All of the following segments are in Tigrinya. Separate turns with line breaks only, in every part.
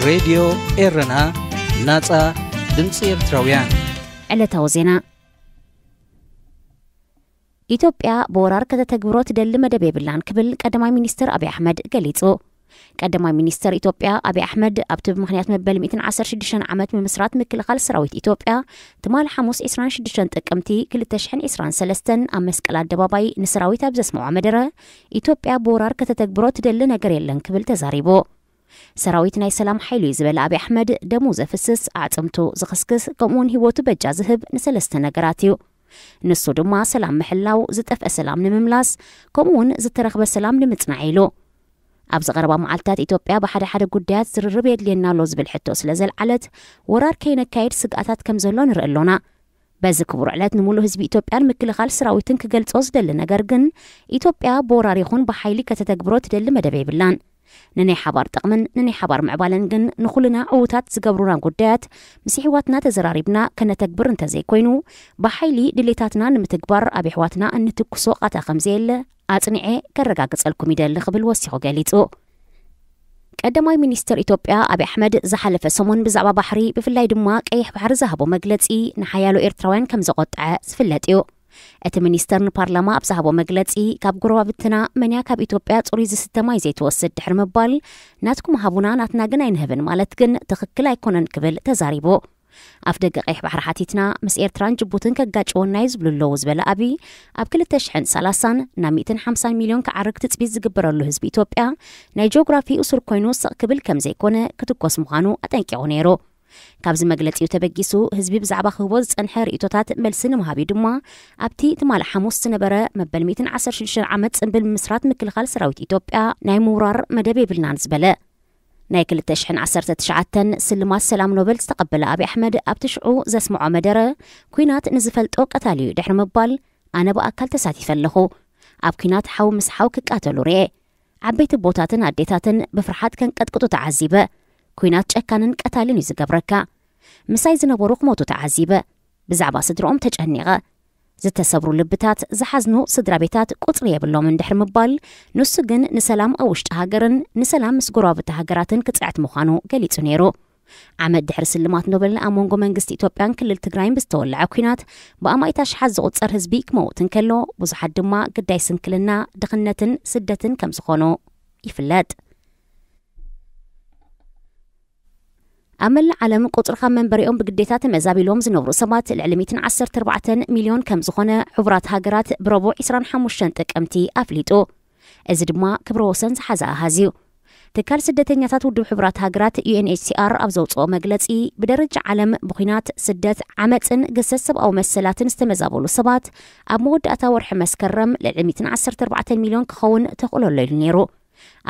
راديو إيرنا ناتا دمسي إرتراويان
علتاو زينا ኢትዮጵያ በወራር ከተተግብሮ ትደል መደብ የብላን ክብል ቀዳማይ ሚኒስትር አብይ አህመድ ገሊጹ ቀዳማይ ሚኒስትር ኢትዮጵያ አብይ አህመድ ኣብቲ ምክንያት መበል 116 ዓመት ምምስራት ምክልኻል ሰራዊት ኢትዮጵያ ትማል ሐሙስ 26 ጥቅምቲ 2023 ኣብ መስቀል አደባባይ ንሰራዊት ኣብ ዘስመዖ መደረ ኢትዮጵያ በወራር ከተተግብሮ ትደል ነገር የለን ክብል ተዛሪቦ ሰራዊት ናይ ሰላም ኃይሉ ይዝበል አብይ አህመድ ደሙ ዘፍስስ አጽምቱ ዝኽስክስ ከምኡን ህይወቱ በጃ ዝህብ ንሰለስተ ነገራት እዩ ንሱ ድማ ሰላም መሕላው ዝጠፍአ ሰላም ንምምላስ ከምኡን ዝተረኽበ ሰላም ንምጽናዕ ኢሉ ኣብ ዝቐረባ መዓልታት ኢትዮጵያ በሓደ ሓደ ጉዳያት ዝርርብ የድልየና ሎ ዝብል ሕቶ ስለዘልዓለት ወራር ከይነካይድ ስግኣታት ከም ዘሎ ንርኢ ኣሎና በዚ ክቡር ዕለት ንሙሉእ ህዝቢ ኢትዮጵያን ምክልኻል ሰራዊትን ክገልጾ ዝደሊ ነገር ግን ኢትዮጵያ በወራር ይኹን ብሓይሊ ከተተግብሮ ትደሊ መደብ የብላን ነናይ ሓባር ጥቕምን ነናይ ሓባር ምዕባለን ግን ንኹልና ዕውታት ዝገብሩና ጉዳያት ምስ ሕዋትና ተዘራሪብና ከነተግብር እንተዘይኮይኑ ብሓይሊ ድሌታትና ንምትግባር ኣብ ሕዋትና እንትኩሶ ቃታ ከምዘየለ ኣጽኒዐ ከረጋግጸልኩም ይደሊ ክብል ወሲኹ ገሊጹ ቀዳማይ ሚኒስትር ኢትዮጵያ አብይ አህመድ ዝሓለፈ ሰሞን ብዛዕባ ባሕሪ ብፍላይ ድማ ቀይሕ ባሕሪ ዝሃቦ መግለጺ ንሓያሎ ኤርትራውያን ከም ዘቆጥዐ ዝፍለጥ እዩ እቲ ሚኒስተር ንፓርላማ ኣብ ዝሃቦ መግለጺ ካብ ጎረባብትና መንያ ካብ ኢትዮጵያ ጽሩይ ዝስተማይ ዘይተወስድ ድሕሪ ምባል ናትኩም ሃቡና ናትና ግን ኣይንህብን ማለት ግን ትኽክል ኣይኮነን ክብል ተዛሪቦ ኣብ ደገ ቀይሕ ባሕሪ ሓቲትና ምስ ኤርትራን ጅቡትን ከጋጭወና ዝብልሎ ዝበለ ኣብይ ኣብ 2030 ናብ 150 ሚልዮን ከዓርግ ትጽቢት ዝግበረሉ ህዝቢ ኢትዮጵያ ናይ ጂኦግራፊ እሱር ኮይኑ ስቕ ክብል ከም ዘይኮነ ክትኮስ ምዃኑ ኣጠንቂቑ ነይሩ ካብዚ መግለጺኡ ተበጊሱ ህዝቢ ብዛዕባ ክህቦ ዝጸንሐ ርእቶታት መልሲ ንምሃብ ድማ ኣብቲ ትማል ሐሙስ ዝነበረ መበል 116 ዓመት ጽንብል ምስራት ምክልኻል ሰራዊት ኢትዮጵያ ናይ ምውራር መደብ የብልናን ዝበለ ናይ 2019 ስልማት ሰላም ኖቤል ዝተቐበለ አብይ አህመድ ኣብቲ ሽዑ ዘስምዖ መደረ ኩናት ንዝፈልጦ ቀታልዩ ድሕሪ ምባል ኣነ ብኣካል ተሳቲፈ ኣለኹ ኣብ ኩናት ሓው ምስ ሓው ክቃተሉ ርኤ ዓበይቲ ቦታትን ኣዴታትን ብፍርሓት ከንቀጥቅጡ ተዓዚበ ኩናት ጨካንን ቀታልን ይዝገብረካ ምሳይ ዝነበሩ ክሞቱ ተዓዚበ ብዛዕባ ስድሮኦም ተጨኒቐ ዝተሰብሩ ልብታት ዝሓዝኑ ስድራ ቤታት ቁጽሪ የብሎም እንድሕር ምባል ንሱ ግን ንሰላም ኣብ ውሽጢ ሃገርን ንሰላም ምስ ጎረባብቲ ሃገራትን ክጽዕት ምዃኑ ገሊጹ ነይሩ ዓመት ድሕሪ ስልማት ኖቤል ኣብ መንጎ መንግስቲ ኢትዮጵያን ክልል ትግራይን ብዝተወልዐ ኩናት ብኣማይታ ሽሓት ዝቑጸር ህዝቢ ክመውት እንከሎ ብዙሓት ድማ ግዳይ ስንክልና ድኽነትን ስደትን ከም ዝኾኑ ይፍለጥ ኣመል ዓለም ቁጽርኻ መንበሪኦም ብግዴታት መዛቢሎም ዝነብሩ ሰባት ልዕሊ 114 ሚልዮን ከም ዝኾነ ሕቡራት ሃገራት ብረቡዕ 25 ጥቅምቲ ኣፍሊጡ እዚ ድማ ክብረ ወሰን ዝሓዘ ኣሃዝዩ ትካል ስደተኛታት ውድብ ሕቡራት ሃገራት UNHCR ኣብ ዘውፅኦ መግለጺ ብደረጃ ዓለም ብኹናት ስደት ዓመፅን ገሰት ሰብኣዊ መሰላትን ዝተመዛበሉ ሰባት ኣብ መወዳእታ ወርሒ መስከረም ልዕሊ 114 ሚልዮን ክኸውን ተኽእለሎ ኢሉ ነይሩ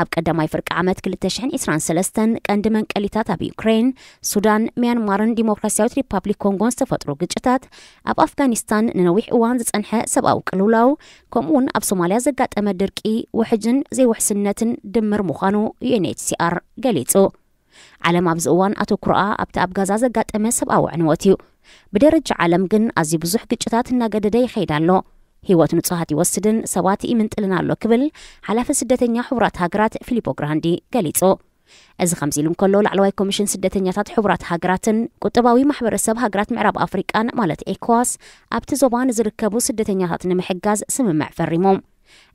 ኣብ ቀዳማይ ፍርቂ ዓመት 2023 ቀንዲ መንቀሊታት ኣብ ዩክሬን ሱዳን ሚያንማርን ዲሞክራሲያዊት ሪፐብሊክ ኮንጎን ዝተፈጥሩ ግጭታት ኣብ ኣፍጋኒስታን ንነዊሕ እዋን ዝጸንሐ ሰብኣዊ ቅልውላው ከምኡውን ኣብ ሶማልያ ዘጋጠመ ድርቂ ውሕጅን ዘይውሕስነትን ድምር ምዃኑ UNHCR ገሊጹ ዓለም ኣብዚ እዋን ኣተኩርኣ ኣብቲ ኣብ ጋዛ ዘጋጠመ ሰብኣዊ ዕንወት እዩ ብደረጃ ዓለም ግን ኣዝዩ ብዙሕ ግጭታት እናገደደ ይኸይድ ኣሎ ህይወት ንጹሃት ይወስድን ሰባት ይምንጥልና ኣሎ ክብል ሓላፊ ስደተኛ ሕቡራት ሃገራት ፊሊፖ ግራንዲ ገሊጹ እዚ ከምዚ ኢሉ እንከሎ ላዕለዋይ ኮሚሽን ስደተኛታት ሕቡራት ሃገራትን ቁጠባዊ ማሕበረሰብ ሃገራት ምዕራብ ኣፍሪቃን ማለት ኤኮዋስ ኣብቲ ዞባ ንዝርከቡ ስደተኛታት ንምሕጋዝ ስምምዕ ፈሪሞም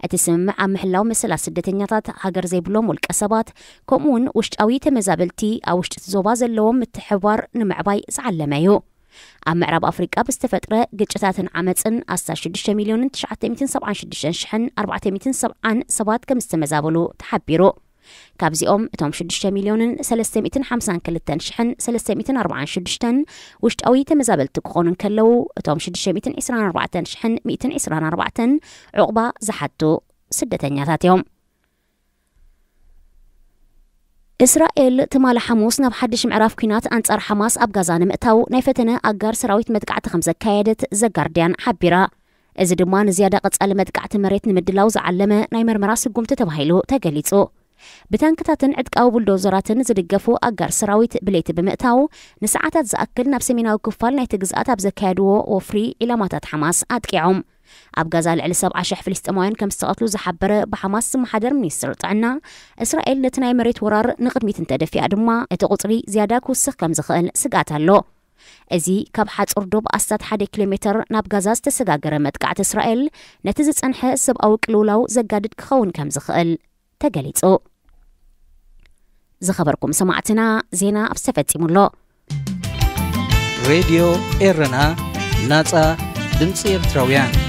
እቲ ስምምዕ ኣብ ምሕላው መሰላት ስደተኛታት ሃገር ዘይብሎም ውልቀ ሰባት ከምኡውን ውሽጣዊ ተመዛበልቲ ኣብ ውሽጢ ዞባ ዘለዎም ምትሕብባር ንምዕባይ ዝዓለመ እዩ ኣብ ምዕራብ ኣፍሪቃ ብዝተፈጥረ ግጭታትን ዓመፅን 16 ሚልዮን 966,470 ሰባት ከም ዝተመዛበሉ ተሓቢሩ ካብዚኦም እቶም 6 ሚልዮን 352,346 ውሽጣዊ ተመዛበልቲ ክኾኑ እንከለዉ እቶም 624,124 ዕቑባ ዝሓቱ ስደተኛታት እዮም እስራኤል ትማል ሐሙስ ናብ ሓድሽ ምዕራፍ ኩናት አንጻር ሐማስ ኣብ ጋዛ ንምእታው ናይ ፈተነ ኣጋር ሰራዊት መጥቃዕቲ ከም ዘካየደት ዘጋርዲያን ሓቢራ እዚ ድማ ንዝያዳ ቀጻሊ መጥቃዕቲ መሬት ንምድላው ዝዓለመ ናይ መርመራ ስጉምቲ ተባሂሉ ተገሊጹ ብታንክታትን ዕጥቃዊ ቡልዶዘራትን ዝድገፉ ኣጋር ሰራዊት ብለይቲ ብምእታው ንሰዓታት ዝኣክል ናብ ሰሜናዊ ክፋል ናይ ትግዛኣት ኣብ ዘካየድዎ ወፍሪ ኢላማታት ሐማስ ኣጥቂዖም ኣብ ጋዛ ልዕሊ 70,000 ፍልስጤማውያን ከም ዝተቐትሉ ዝሓበረ ብሓማስ ዝመሓደር ሚኒስትር ጥዕና እስራኤል ነቲ ናይ መሬት ወራር ንቕድሚት እንተደፊኣ ድማ እቲ ቁፅሪ ዝያዳ ክውስኽ ከም ዝኽእል ስጋት ኣሎ። እዚ ካብ ሓጹር ዶብ ኣስታት 1 ኪሎሜትር ናብ ጋዛ ዝተሰጋገረ መጥቃዕቲ እስራኤል ነቲ ዝጸንሐ ሰብኣዊ ቅልውላው ዘጋድድ ክኸውን ከም ዝኽእል ተገሊጹ። ዝኸበርኩም ሰማዕትና ዜና ኣብ ዝተፈጺሙሎ
ሬድዮ ኤረና ናጻ ድምፂ ኤርትራውያን